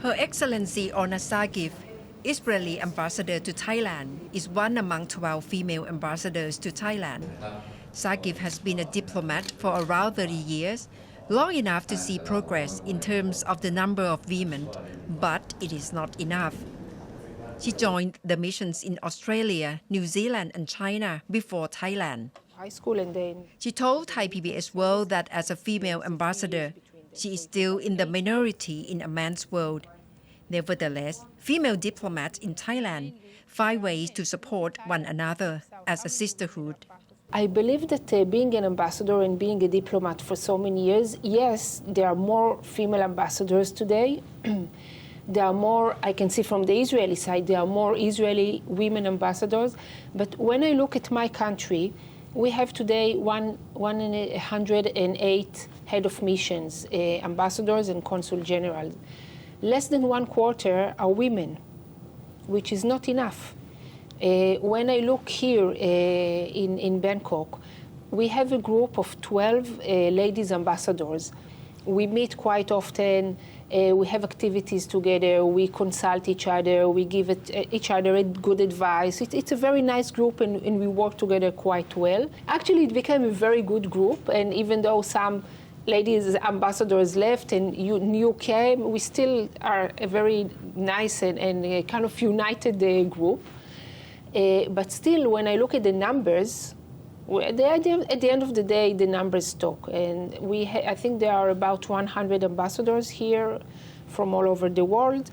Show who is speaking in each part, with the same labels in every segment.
Speaker 1: Her Excellency Orna Sagif, Israeli ambassador to Thailand, is one among 12 female ambassadors to Thailand. Sagif has been a diplomat for around 30 years, long enough to see progress in terms of the number of women, but it is not enough. She joined the missions in Australia, New Zealand and China before Thailand.
Speaker 2: High school and then
Speaker 1: She told Thai PBS World that as a female ambassador, she is still in the minority in a man's world. Nevertheless, female diplomats in Thailand find ways to support one another as a sisterhood.
Speaker 2: I believe that being an ambassador and being a diplomat for so many years, yes, there are more female ambassadors today. There are more, I can see from the Israeli side, there are more Israeli women ambassadors. But when I look at my country, we have today 108 head of missions, ambassadors and consul generals. Less than 1/4 are women, which is not enough. When I look here in Bangkok, we have a group of 12 ladies ambassadors. We meet quite often, we have activities together, we consult each other, we give each other good advice. It's a very nice group and we work together quite well. Actually, it became a very good group, and even though some ladies ambassadors left and new came, we still are a very nice and a kind of united group. But still, when I look at the numbers, at the end of the day, the numbers talk. And I think there are about 100 ambassadors here from all over the world.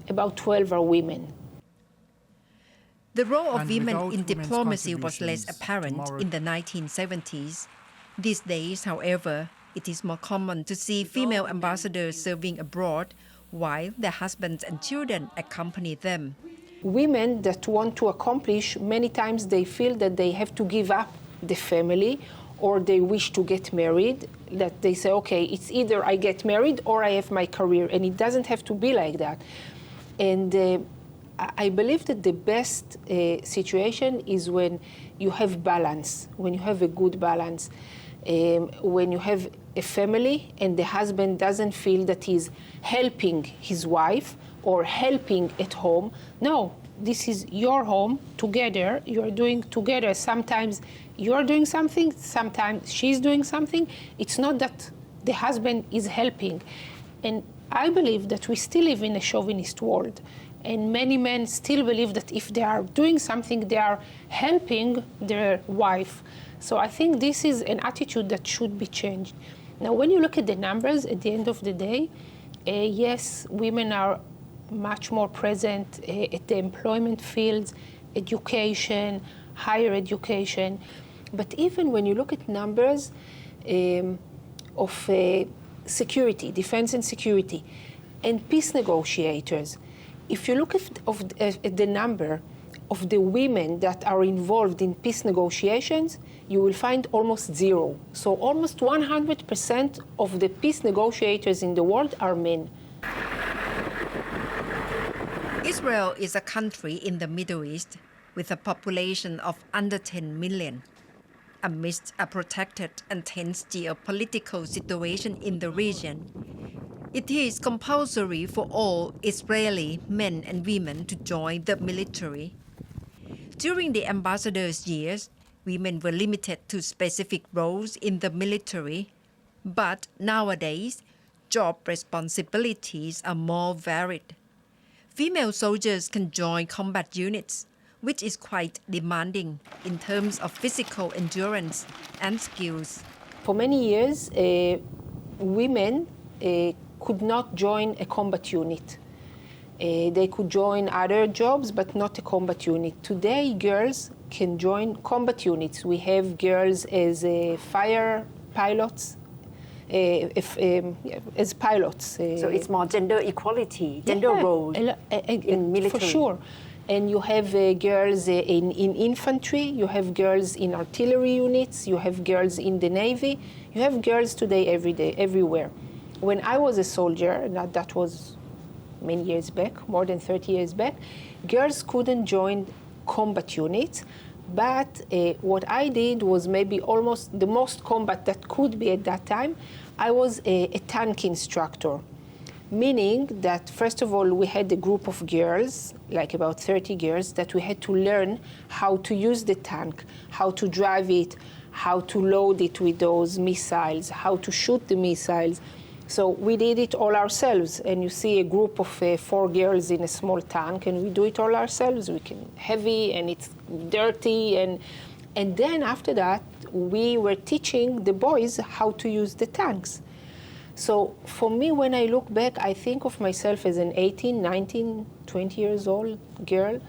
Speaker 2: About 12 are women.
Speaker 1: The role of women in diplomacy was less apparent in the 1970s. These days, however, it is more common to see female ambassadors serving abroad while their husbands and children accompany them.
Speaker 2: Women that want to accomplish, many times they feel that they have to give up the family or they wish to get married, that they say, okay, it's either I get married or I have my career, and it doesn't have to be like that. And I believe that the best situation is when you have balance, when you have a good balance, when you have a family and the husband doesn't feel that he's helping his wife or helping at home. No, this is your home together. You're doing together. Sometimes you're doing something, sometimes she's doing something. It's not that the husband is helping. And I believe that we still live in a chauvinist world. And many men still believe that if they are doing something, they are helping their wife. So I think this is an attitude that should be changed. Now, when you look at the numbers, at the end of the day, yes, women are much more present at the employment fields, education, higher education. But even when you look at numbers of security, defense and security, and peace negotiators, if you look at the number of the women that are involved in peace negotiations, you will find almost zero. So almost 100% of the peace negotiators in the world are men.
Speaker 1: Israel is a country in the Middle East with a population of under 10 million. Amidst a protected and tense geopolitical situation in the region, it is compulsory for all Israeli men and women to join the military. During the ambassadors' years, women were limited to specific roles in the military, but nowadays, job responsibilities are more varied. Female soldiers can join combat units, which is quite demanding in terms of physical endurance and skills.
Speaker 2: For many years, women could not join a combat unit. They could join other jobs, but not a combat unit. Today, girls can join combat units. We have girls as fire pilots, as pilots.
Speaker 3: So it's more gender equality, gender role in military.
Speaker 2: For sure. And you have girls in infantry, you have girls in artillery units, you have girls in the Navy, you have girls today everywhere. When I was a soldier, that was many years back, more than 30 years back, girls couldn't join combat units, but what I did was maybe almost the most combat that could be at that time. I was a tank instructor. Meaning that, first of all, we had a group of girls, like about 30 girls, that we had to learn how to use the tank, how to drive it, how to load it with those missiles, how to shoot the missiles. So we did it all ourselves. And you see a group of 4 girls in a small tank, and we do it all ourselves. We can heavy, and it's dirty. And then after that, we were teaching the boys how to use the tanks. So for me, when I look back, I think of myself as an 18, 19, 20 years old girl.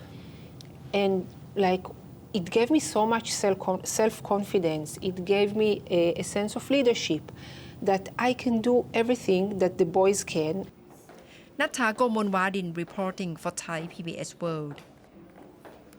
Speaker 2: And like, it gave me so much self-confidence. It gave me a sense of leadership that I can do everything that the boys can.
Speaker 1: Natha Gomolwadin reporting for Thai PBS World.